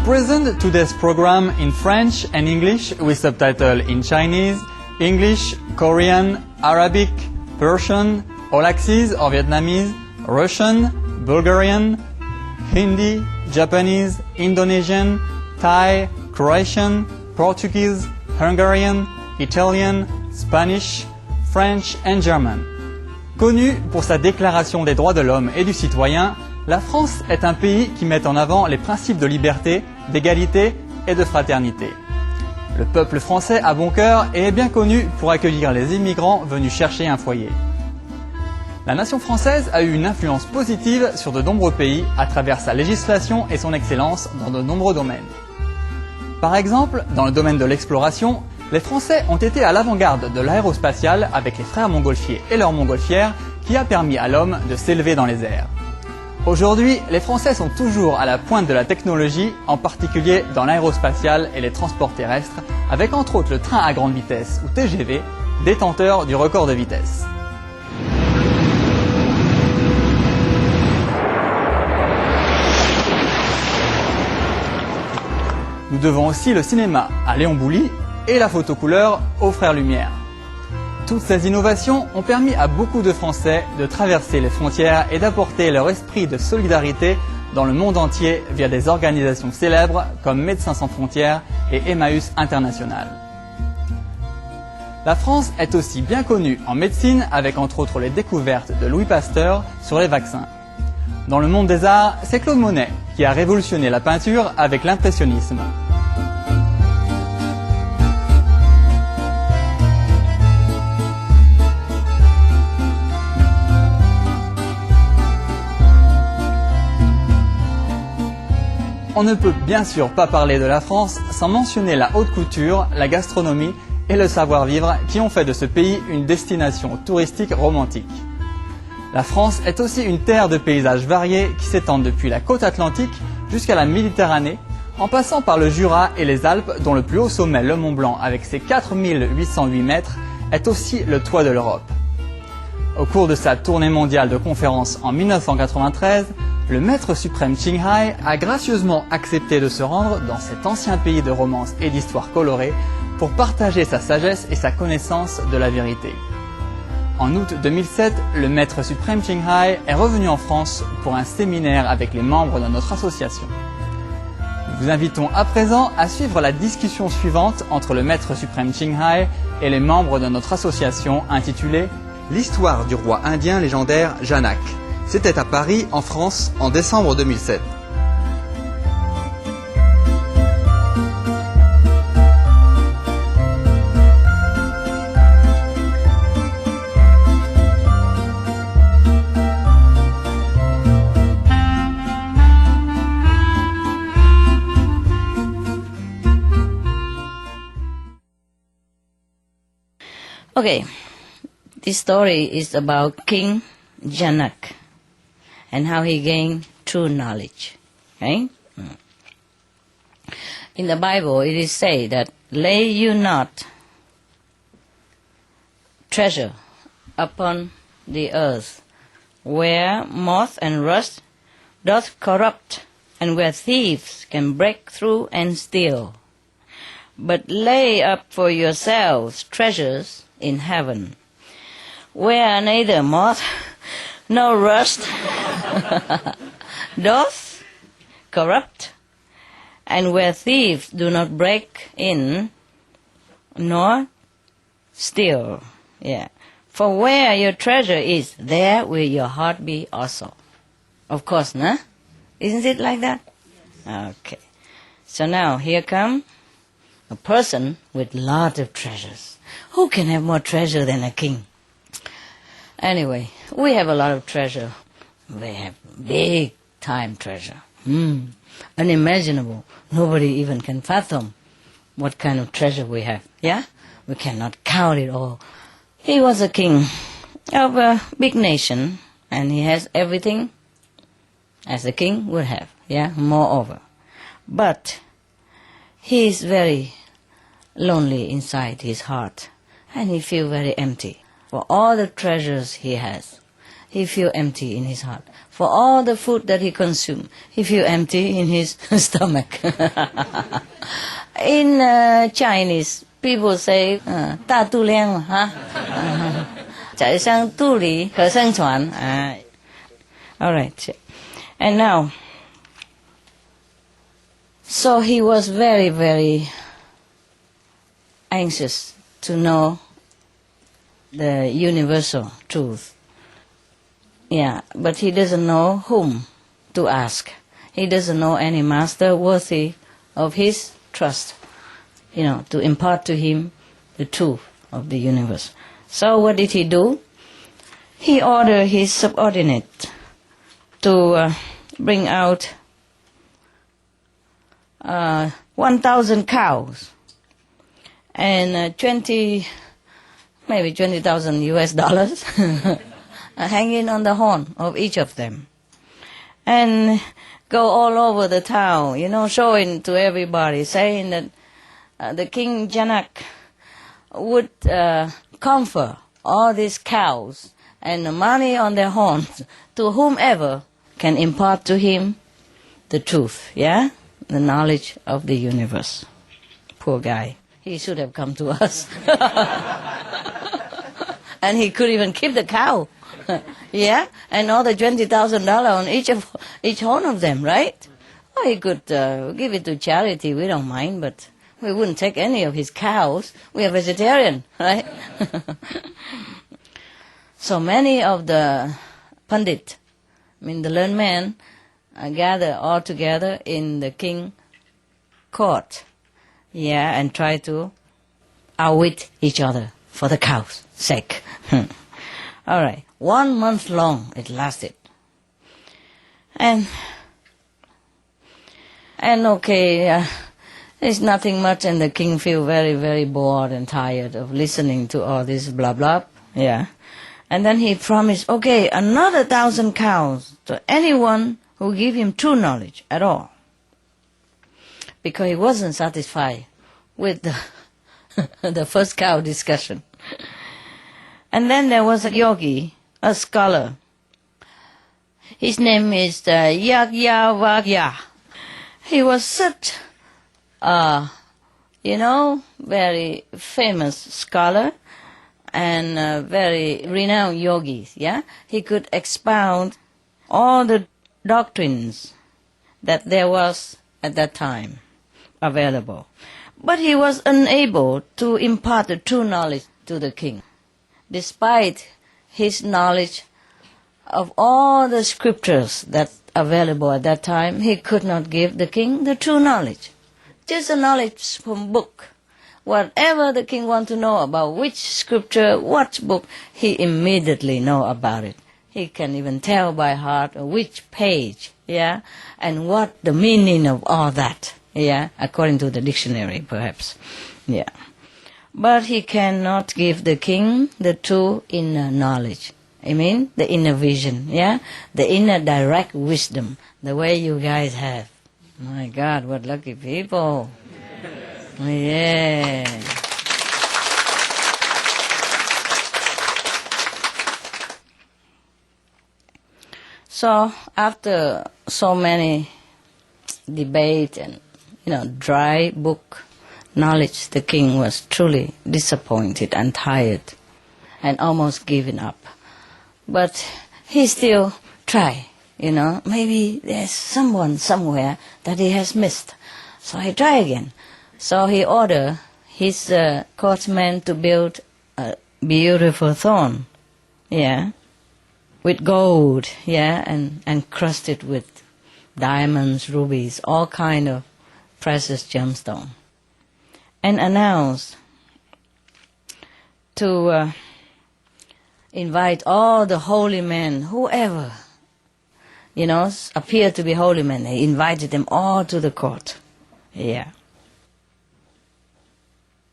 present today's program in French and English with subtitles in Chinese, English, Korean, Arabic, Persian, all axes or Vietnamese, Russian, Bulgarian, Hindi, Japanese, Indonesian, Thai, Croatian, Portuguese, Hungarian, Italian, Spanish, French and German. Connue pour sa déclaration des droits de l'homme et du citoyen, la France est un pays qui met en avant les principes de liberté, d'égalité et de fraternité. Le peuple français a bon cœur et est bien connu pour accueillir les immigrants venus chercher un foyer. La nation française a eu une influence positive sur de nombreux pays à travers sa législation et son excellence dans de nombreux domaines. Par exemple, dans le domaine de l'exploration, les Français ont été à l'avant-garde de l'aérospatiale avec les frères montgolfier et leur montgolfière qui a permis à l'homme de s'élever dans les airs. Aujourd'hui, les Français sont toujours à la pointe de la technologie, en particulier dans l'aérospatiale et les transports terrestres, avec entre autres le train à grande vitesse ou TGV, détenteur du record de vitesse. Nous devons aussi le cinéma à Léon Bouly et la photo couleur aux frères Lumière. Toutes ces innovations ont permis à beaucoup de Français de traverser les frontières et d'apporter leur esprit de solidarité dans le monde entier via des organisations célèbres comme Médecins sans frontières et Emmaüs International. La France est aussi bien connue en médecine avec entre autres les découvertes de Louis Pasteur sur les vaccins. Dans le monde des arts, c'est Claude Monet qui a révolutionné la peinture avec l'impressionnisme. On ne peut bien sûr pas parler de la France sans mentionner la haute couture, la gastronomie et le savoir-vivre qui ont fait de ce pays une destination touristique romantique. La France est aussi une terre de paysages variés qui s'étendent depuis la côte atlantique jusqu'à la Méditerranée, en passant par le Jura et les Alpes dont le plus haut sommet, le Mont Blanc, avec ses 4808 mètres, est aussi le toit de l'Europe. Au cours de sa tournée mondiale de conférences en 1993, le maître suprême Qinghai a gracieusement accepté de se rendre dans cet ancien pays de romance et d'histoire colorée pour partager sa sagesse et sa connaissance de la vérité. En août 2007, le maître suprême Qinghai est revenu en France pour un séminaire avec les membres de notre association. Nous vous invitons à présent à suivre la discussion suivante entre le maître suprême Qinghai et les membres de notre association intitulée « L'histoire du roi indien légendaire Janak ». C'était à Paris, en France, en décembre 2007. Okay, this story is about King Janak and how he gained true knowledge. Okay? In the Bible, it is said that, lay you not treasure upon the earth, where moth and rust doth corrupt, and where thieves can break through and steal. But lay up for yourselves treasures in heaven, where neither moth nor rust doth corrupt, and where thieves do not break in nor steal. Yeah. For where your treasure is, there will your heart be also. Of course, nah? Isn't it like that? Okay. So now, here come a person with lot of treasures. Who can have more treasure than a king? Anyway, we have a lot of treasure. We have big time treasure. Unimaginable. Nobody even can fathom what kind of treasure we have. Yeah? We cannot count it all. He was a king of a big nation, and he has everything as a king would have. Yeah? Moreover. But he is very lonely inside his heart, and he feels very empty. For all the treasures he has, he feels empty in his heart. for all the food that he consumed. He feel empty in his stomach. In Chinese, people say, 大肚量, huh? 宰相肚里可生船. All right. And now, so he was very, very anxious to know the universal truth. Yeah, but he doesn't know whom to ask. He doesn't know any master worthy of his trust, to impart to him the truth of the universe. So what did he do? He ordered his subordinate to bring out 1,000 cows and maybe 20,000 US dollars hanging on the horn of each of them, and go all over the town, showing to everybody, saying that the King Janak would confer all these cows and the money on their horns to whomever can impart to him the truth, the knowledge of the universe. Poor guy. He should have come to us. And he could even keep the cow. And all the $20,000 on each horn of them, right? Or he could give it to charity, we don't mind, but we wouldn't take any of his cows. We are vegetarian, right? So many of the Pandit, the learned men, gather all together in the king court, and try to outwit each other for the cow's sake. All right, 1 month long it lasted. And okay, there's nothing much, and the king feel very, very bored and tired of listening to all this blah blah. And then he promised, okay, another 1,000 cows to anyone who give him true knowledge at all. Because he wasn't satisfied with the first cow discussion. And then there was a yogi, a scholar. His name is Yagyavagya. He was such very famous scholar and very renowned yogi, He could expound all the doctrines that there was at that time available. But he was unable to impart the true knowledge to the king. Despite his knowledge of all the scriptures that available at that time, he could not give the king the true knowledge. Just the knowledge from book. Whatever the king wants to know about which scripture, what book, he immediately know about it. He can even tell by heart which page, and what the meaning of all that, according to the dictionary perhaps, But he cannot give the king the true inner knowledge. The inner vision, the inner direct wisdom, the way you guys have. My God, what lucky people. Yeah. So after so many debate and dry book knowledge, the king was truly disappointed and tired and almost given up. But he still tried, maybe there's someone somewhere that he has missed. So he tried again. So he ordered his courtmen to build a beautiful throne, with gold, and encrusted with diamonds, rubies, all kind of precious gemstone, and announced to invite all the holy men, whoever, appeared to be holy men. He invited them all to the court,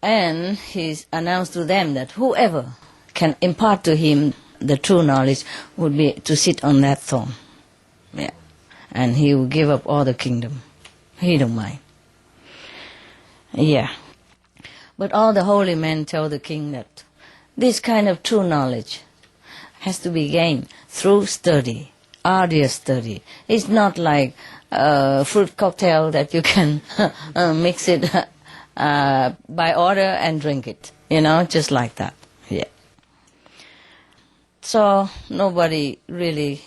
And he announced to them that whoever can impart to him the true knowledge would be to sit on that throne. And he will give up all the kingdom. He don't mind. But all the holy men tell the king that this kind of true knowledge has to be gained through study arduous study. It's not like fruit cocktail that you can mix it by order and drink it, just like that. Yeah. So nobody really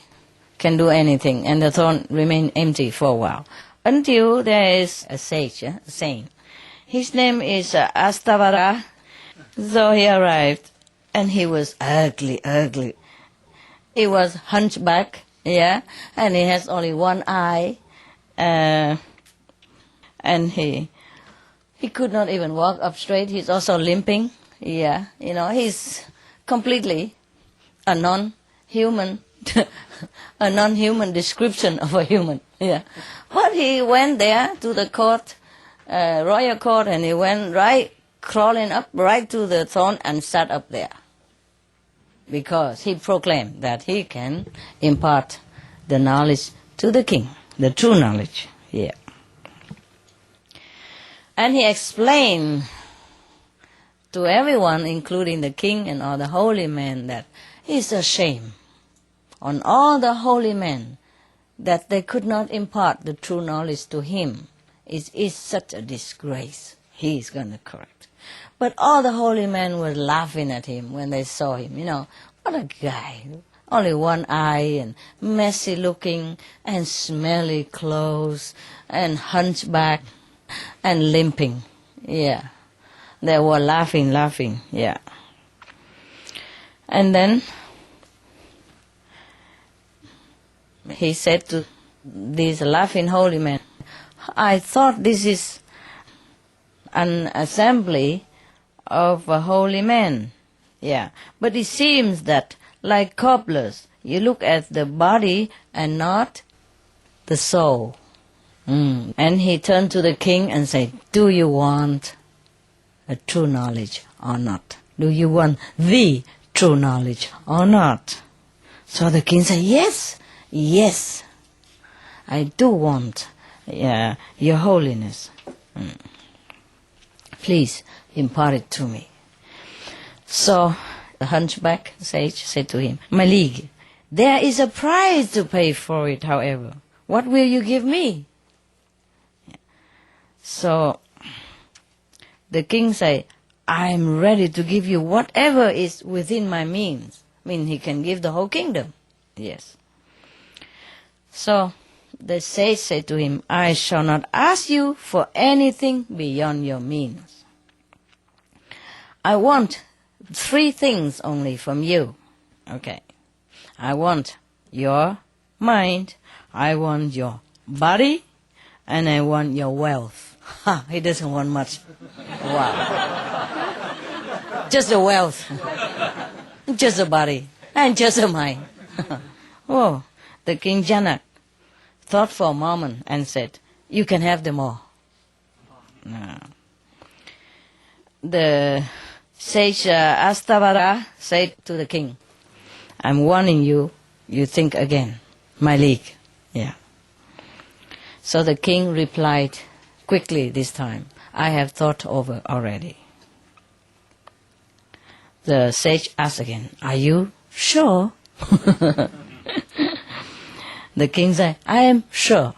can do anything, and the throne remained empty for a while. Until there is a sage, a saint. His name is Astavara. So he arrived, and he was ugly. He was hunchback, yeah, and he has only one eye, and he could not even walk up straight. He's also limping, yeah, he's completely a non-human, a non-human description of a human, yeah. But he went there to the court, royal court, and he went crawling up right to the throne and sat up there. Because he proclaimed that he can impart the knowledge to the king, the true knowledge, yeah. And he explained to everyone, including the king and all the holy men, that it's a shame on all the holy men that they could not impart the true knowledge to him. It is such a disgrace. He is going to correct. But all the holy men were laughing at him when they saw him. What a guy. Only one eye and messy looking and smelly clothes and hunchback and limping. Yeah. They were laughing, yeah. And then he said to these laughing holy men, I thought this is an assembly of holy men. Yeah, but it seems that, like cobblers, you look at the body and not the soul. And he turned to the king and said, do you want a true knowledge or not? Do you want the true knowledge or not? So the king said, yes, I do want your holiness. Please impart it to me. So the hunchback sage said to him, my liege, there is a price to pay for it, however. What will you give me? So the king said, I am ready to give you whatever is within my means. He can give the whole kingdom. Yes. So the sage said to him, I shall not ask you for anything beyond your means. I want 3 things only from you. Okay. I want your mind, I want your body, and I want your wealth. He doesn't want much. Wow. Just the wealth. Just the body. And just the mind. Oh, the King Janak thought for a moment and said, you can have them all. No. The sage Astavara said to the king, I'm warning you, you think again, my liege. Yeah. So the king replied quickly this time, I have thought over already. The sage asked again, are you sure? The king said, I am sure.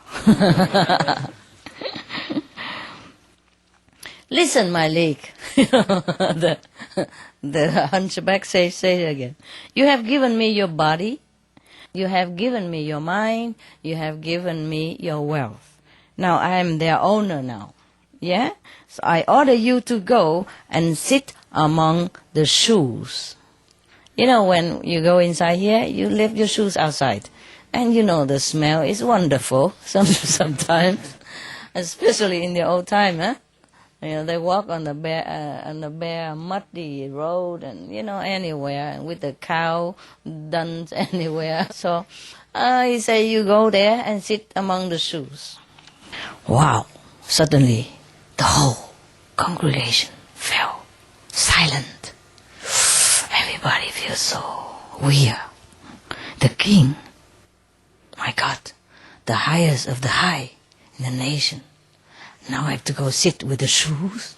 Listen, my liege. The hunchback says again, you have given me your body, you have given me your mind, you have given me your wealth. Now I am their owner now. Yeah? So I order you to go and sit among the shoes. When you go inside here, you leave your shoes outside. And the smell is wonderful sometimes, especially in the old time, huh? They walk on the bare, muddy road and, anywhere, with the cow duns anywhere. So he said, you go there and sit among the shoes. Wow! Suddenly, the whole congregation fell silent. Everybody feels so weird. The king, my God, the highest of the high in the nation, now I have to go sit with the shoes?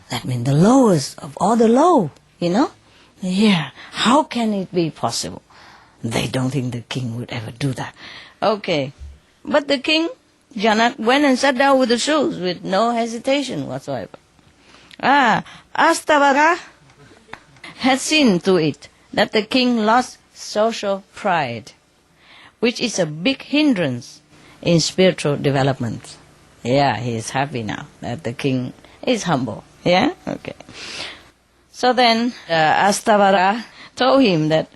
That means the lowest of all the low, Yeah. How can it be possible? They don't think the king would ever do that. Okay. But the king, Janak, went and sat down with the shoes with no hesitation whatsoever. Astavara had seen to it that the king lost social pride, which is a big hindrance in spiritual development. Yeah, he is happy now that the king is humble. Yeah? Okay. So then Astavara told him that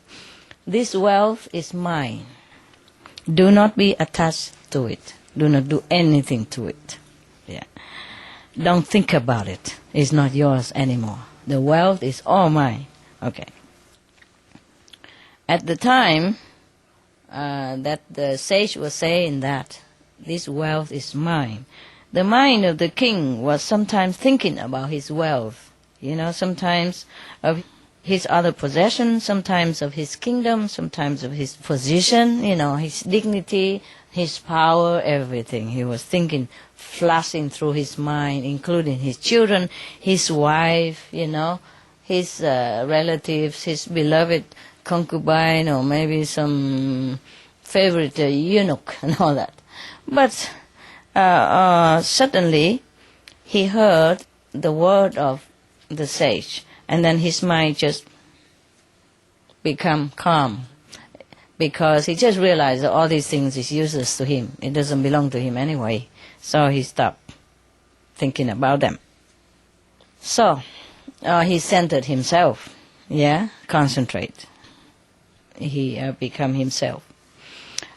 this wealth is mine. Do not be attached to it. Do not do anything to it. Yeah. Don't think about it. It's not yours anymore. The wealth is all mine. Okay. At the time that the sage was saying that this wealth is mine, the mind of the king was sometimes thinking about his wealth. Sometimes of his other possessions, sometimes of his kingdom, sometimes of his position, his dignity, his power, everything. He was thinking, flashing through his mind, including his children, his wife, his relatives, his beloved concubine, or maybe some favorite eunuch and all that. But suddenly he heard the word of the sage, and then his mind just become calm, because he just realized that all these things is useless to him. It doesn't belong to him anyway. So he stopped thinking about them. So he centered himself, concentrate. He become himself.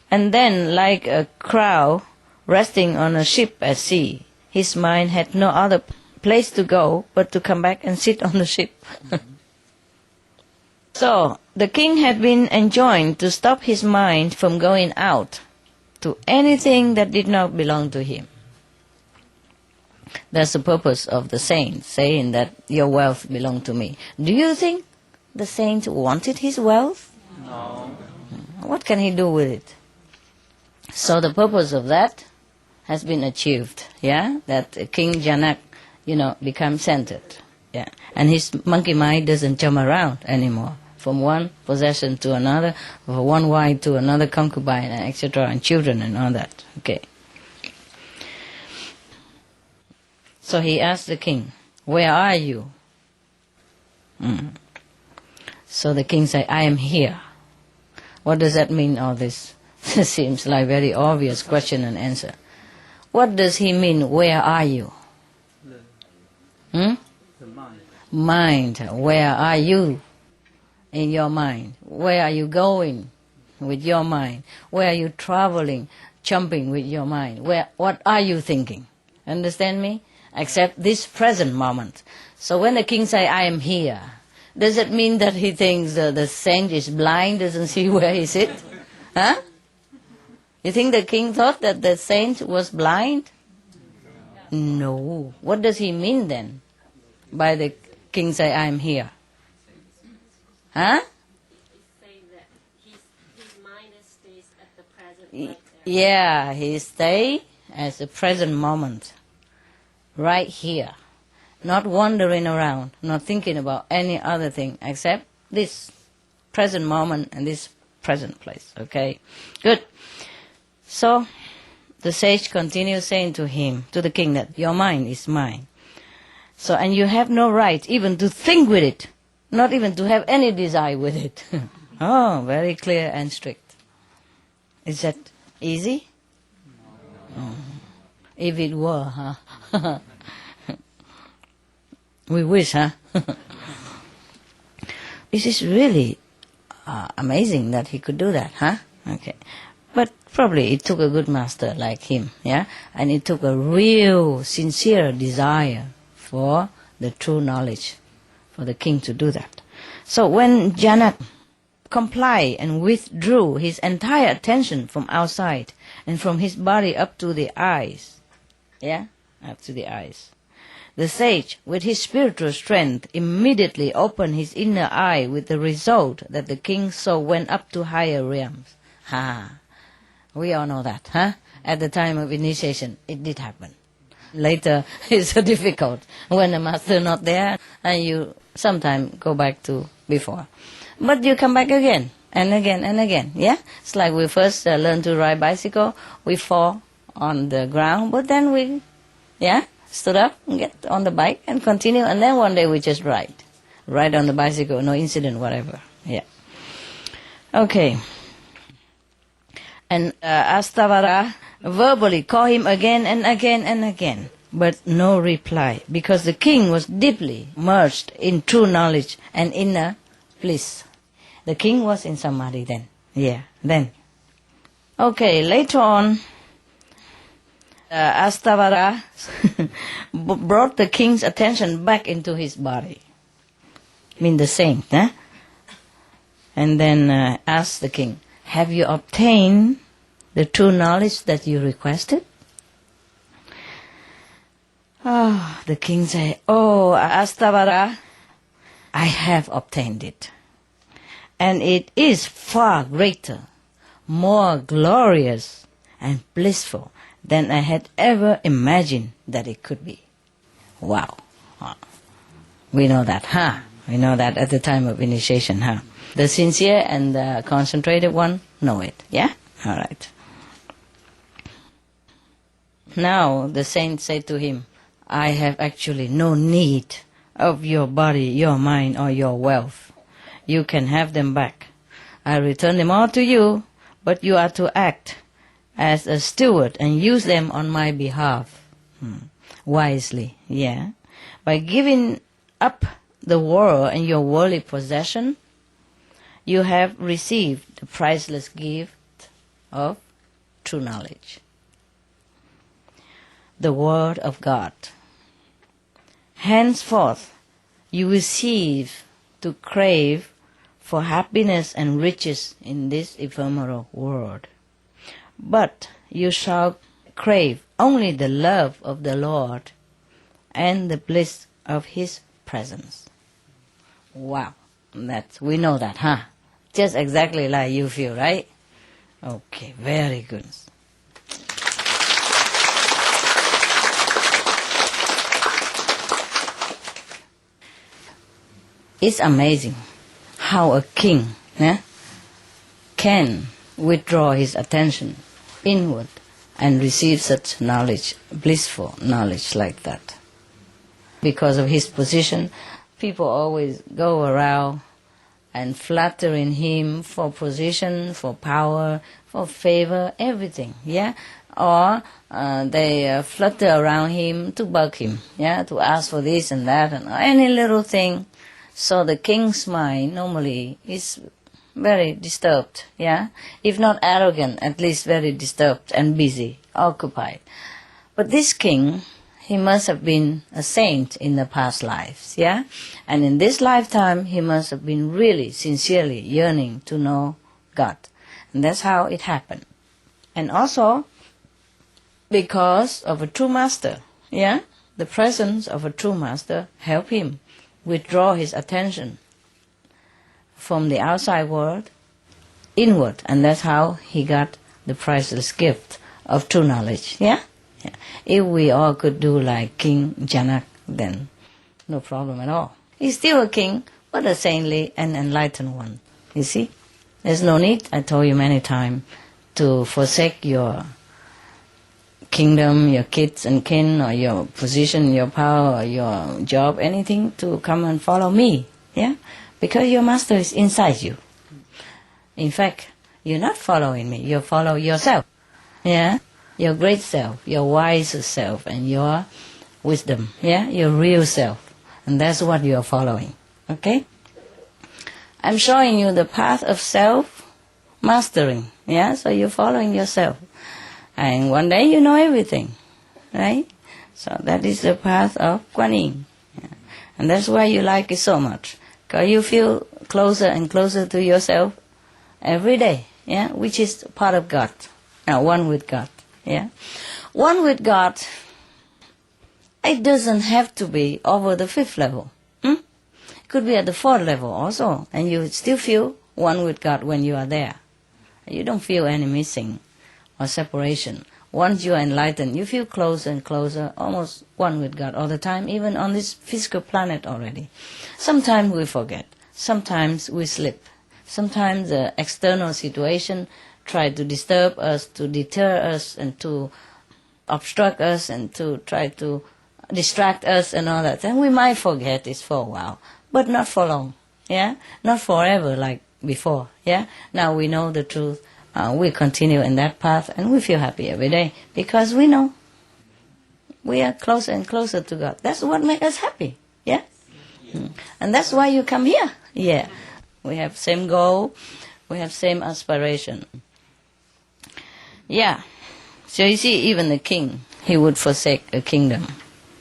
And then, like a crow resting on a ship at sea, his mind had no other place to go but to come back and sit on the ship. So the king had been enjoined to stop his mind from going out to anything that did not belong to him. That's the purpose of the saint, saying that your wealth belongs to me. Do you think the saint wanted his wealth? No. What can he do with it? So the purpose of that has been achieved, that King Janak, becomes centered. Yeah. And his monkey mind doesn't jump around anymore, from one possession to another, from one wife to another concubine, etc., and children and all that. Okay. So he asked the king, where are you? So the king said, I am here. What does that mean, all this? Seems like very obvious question and answer. What does he mean, where are you? The mind. Where are you in your mind? Where are you going with your mind? Where are you traveling, jumping with your mind? What are you thinking? Understand me? Except this present moment. So when the king say, I am here, does it mean that he thinks the saint is blind, doesn't see where he sits? Huh? You think the king thought that the saint was blind? No. What does he mean then by the king say, I am here? Huh? He's saying that his mind stays at the present. Right there. Yeah, he stay at the present moment. Right here. Not wandering around, not thinking about any other thing except this present moment and this present place. Okay? Good. So the sage continues saying to him, to the king, that your mind is mine. So, and you have no right even to think with it, not even to have any desire with it. Oh, very clear and strict. Is that easy? Oh. If it were, huh? We wish, huh? This is really amazing that he could do that, huh? Okay. But probably it took a good master like him, and it took a real, sincere desire for the true knowledge, for the king to do that. So when Janak complied and withdrew his entire attention from outside and from his body up to the eyes, up to the eyes, the sage, with his spiritual strength, immediately opened his inner eye, with the result that the king's soul went up to higher realms. We all know that, huh? At the time of initiation, it did happen. Later, it's difficult when the master not there, and you sometimes go back to before. But you come back again, and again and again. Yeah, it's like we first learn to ride bicycle, we fall on the ground, but then we, stood up and get on the bike and continue, and then one day we just ride on the bicycle, no incident, whatever. Yeah. Okay. And Astavara verbally called him again and again and again, but no reply, because the king was deeply merged in true knowledge and inner bliss. The king was in samadhi then. Yeah, then. Okay, later on, Astavara brought the king's attention back into his body. I mean the saint, eh? And then asked the king, have you obtained the true knowledge that you requested? Oh, the king said, oh, Astavara, I have obtained it. And it is far greater, more glorious and blissful than I had ever imagined that it could be. Wow. We know that, huh? We know that at the time of initiation, huh? The sincere and the concentrated one know it, yeah? All right. Now the saint said to him, I have actually no need of your body, your mind, or your wealth. You can have them back. I return them all to you, but you are to act as a steward and use them on my behalf. Wisely, yeah. By giving up the world and your worldly possession, you have received the priceless gift of true knowledge, the Word of God. Henceforth, you will cease to crave for happiness and riches in this ephemeral world, but you shall crave only the love of the Lord and the bliss of His presence. Wow, we know that, huh? Just exactly like you feel, right? Okay, very good. It's amazing how a king can withdraw his attention inward and receive such knowledge, blissful knowledge like that. Because of his position, people always go around and flattering him for position, for power, for favor, everything, yeah? Or they flutter around him to bug him, yeah? To ask for this and that and any little thing. So the king's mind normally is very disturbed, yeah? If not arrogant, at least very disturbed and busy, occupied. But this king, he must have been a saint in the past lives, yeah? And in this lifetime, he must have been really, sincerely yearning to know God. And that's how it happened. And also, because of a true master, yeah? The presence of a true master helped him withdraw his attention from the outside world inward, and that's how he got the priceless gift of true knowledge, yeah? If we all could do like King Janak, then no problem at all. He's still a king, but a saintly and enlightened one. You see? There's no need, I told you many times, to forsake your kingdom, your kids and kin, or your position, your power, or your job, anything, to come and follow me. Yeah? Because your master is inside you. In fact, you're not following me, you follow yourself. Yeah? Your great self, your wise self, and your wisdom. Yeah? Your real self. And that's what you are following. Okay? I'm showing you the path of self-mastering. Yeah? So you're following yourself. And one day you know everything, right? So that is the path of Kuan Yin. Yeah. And that's why you like it so much. Because you feel closer and closer to yourself every day, yeah? Which is part of God. Now, one with God, yeah? One with God, it doesn't have to be over the 5th level. It could be at the 4th level also. And you still feel one with God when you are there. You don't feel any missing or separation. Once you are enlightened, you feel closer and closer, almost one with God all the time, even on this physical planet already. Sometimes we forget. Sometimes we slip. Sometimes the external situation try to disturb us, to deter us, and to obstruct us, and to try to distract us and all that. And we might forget this for a while, but not for long, yeah? Not forever like before, yeah? Now we know the truth. We continue in that path, and we feel happy every day because we know we are closer and closer to God. That's what makes us happy, yeah? And that's why you come here, yeah. We have same goal, we have same aspiration. Yeah. So you see, even the king, he would forsake a kingdom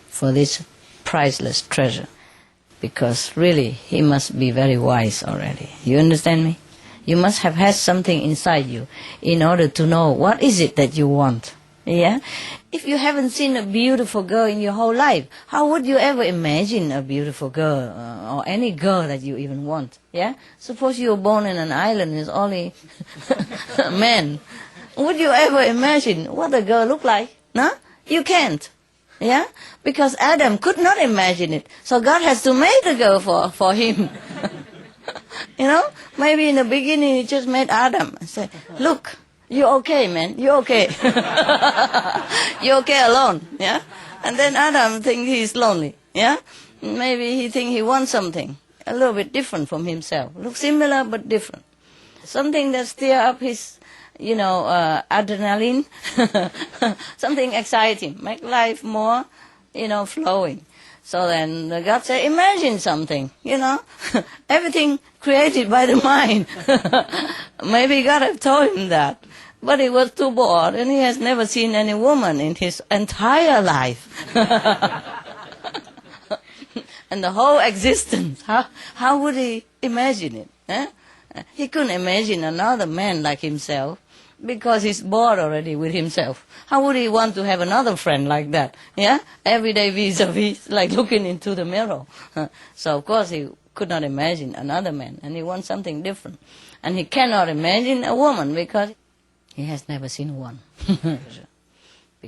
for this priceless treasure, because really he must be very wise already. You understand me? You must have had something inside you in order to know what is it that you want. Yeah? If you haven't seen a beautiful girl in your whole life, how would you ever imagine a beautiful girl or any girl that you even want? Yeah? Suppose you were born in an island with only men. Would you ever imagine what a girl look like? No? You can't. Yeah? Because Adam could not imagine it. So God has to make the girl for him. You know? Maybe in the beginning he just made Adam and said, look, you're okay, man. You're okay. You're okay alone. Yeah? And then Adam thinks he's lonely. Yeah? Maybe he thinks he wants something a little bit different from himself. Look similar but different. Something that stir up his, adrenaline. Something exciting. Make life more, flowing. So then God said, imagine something, everything created by the mind. Maybe God had told him that. But he was too bored, and he has never seen any woman in his entire life. And the whole existence, how would he imagine it? Eh? He couldn't imagine another man like himself, because he's bored already with himself. How would he want to have another friend like that? Yeah? Every day vis-a-vis, like looking into the mirror. So of course he could not imagine another man, and he wants something different. And he cannot imagine a woman because he has never seen one. So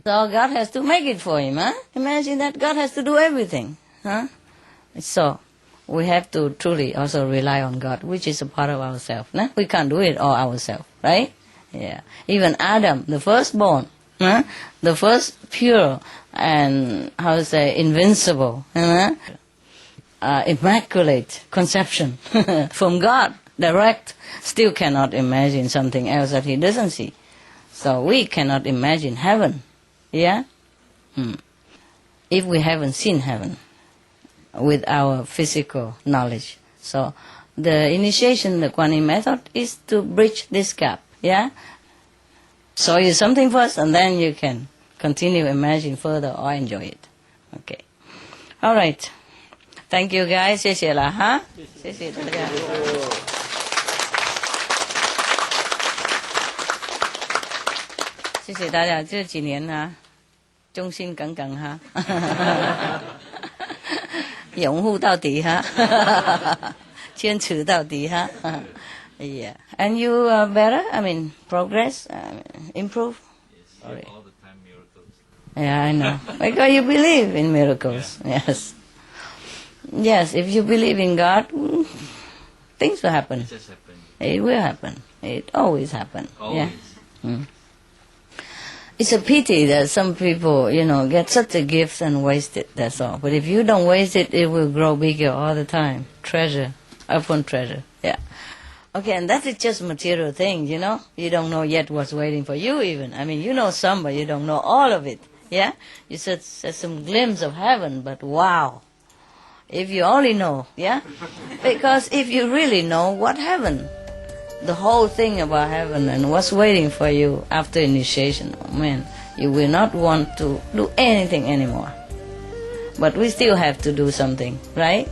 God has to make it for him. Huh? Imagine that God has to do everything. Huh? So we have to truly also rely on God, which is a part of ourselves. Nah? We can't do it all ourselves, right? Yeah. Even Adam, the firstborn, the first pure and, invincible, immaculate conception from God, direct, still cannot imagine something else that he doesn't see. So we cannot imagine heaven, yeah? If we haven't seen heaven with our physical knowledge. So the initiation, the Kuan Yin method, is to bridge this gap, yeah? Show you something first, and then you can continue imagine further or enjoy it. Okay. All right. Thank you guys. 谢谢了哈。谢谢大家。谢谢大家这几年啊，忠心耿耿哈，拥护到底哈，坚持到底哈。Yeah, and you are better. I mean, progress, improve. Yes, all the time miracles. Yeah, I know. Because you believe in miracles. Yes. Yes, if you believe in God, things will happen. It just happened. It will happen. It always happens. Always. Yeah. It's a pity that some people, get such a gift and waste it, that's all. But if you don't waste it, it will grow bigger all the time. Treasure upon treasure. Yeah. Okay, and that is just material things, You don't know yet what's waiting for you even. I mean, you know some, but you don't know all of it. Yeah? You said some glimpse of heaven, but wow. If you only know, yeah? Because if you really know what heaven, the whole thing about heaven and what's waiting for you after initiation, oh man, you will not want to do anything anymore. But we still have to do something, right?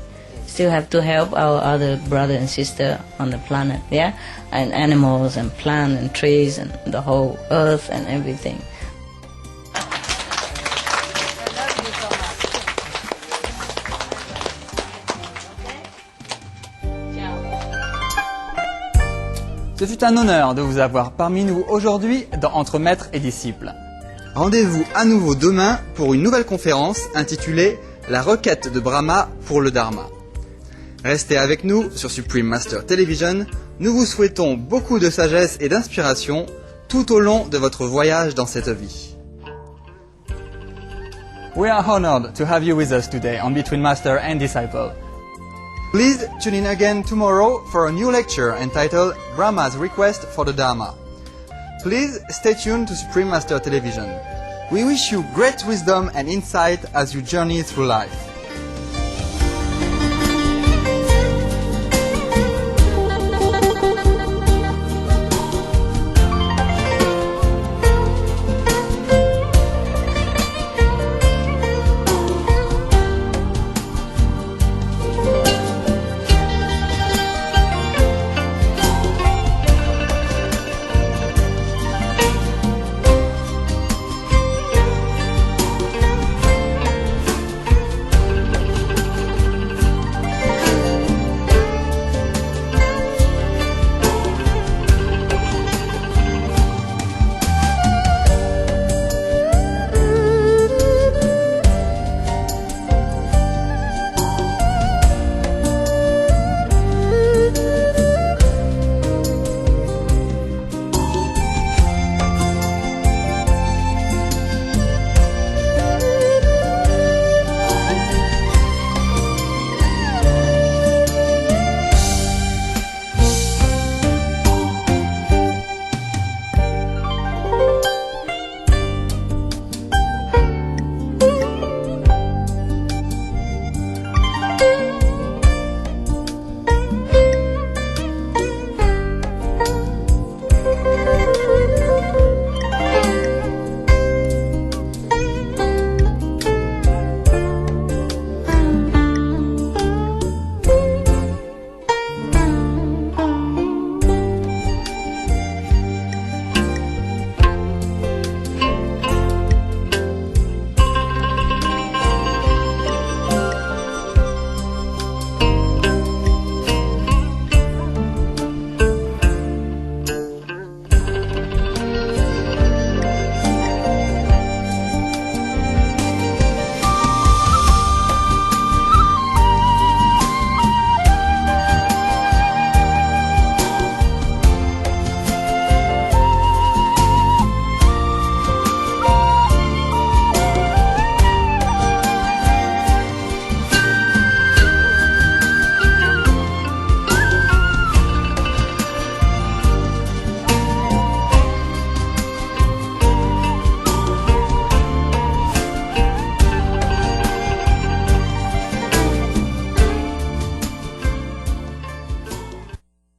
Still have to help our other brother and sister on the planet, yeah? And animals and plants and trees and the whole earth and everything. Ce fut un honneur de vous avoir parmi nous aujourd'hui dans Entre Maîtres et Disciples. Rendez-vous à nouveau demain pour une nouvelle conférence intitulée « La requête de Brahma pour le Dharma ». Restez avec nous sur Supreme Master Television Nous vous souhaitons beaucoup de sagesse et d'inspiration tout au long de votre voyage dans cette vie. We are honored to have you with us today on Between Master and Disciple. Please tune in again tomorrow for a new lecture entitled Brahma's Request for the Dharma. Please stay tuned to Supreme Master Television. We wish you great wisdom and insight as you journey through life.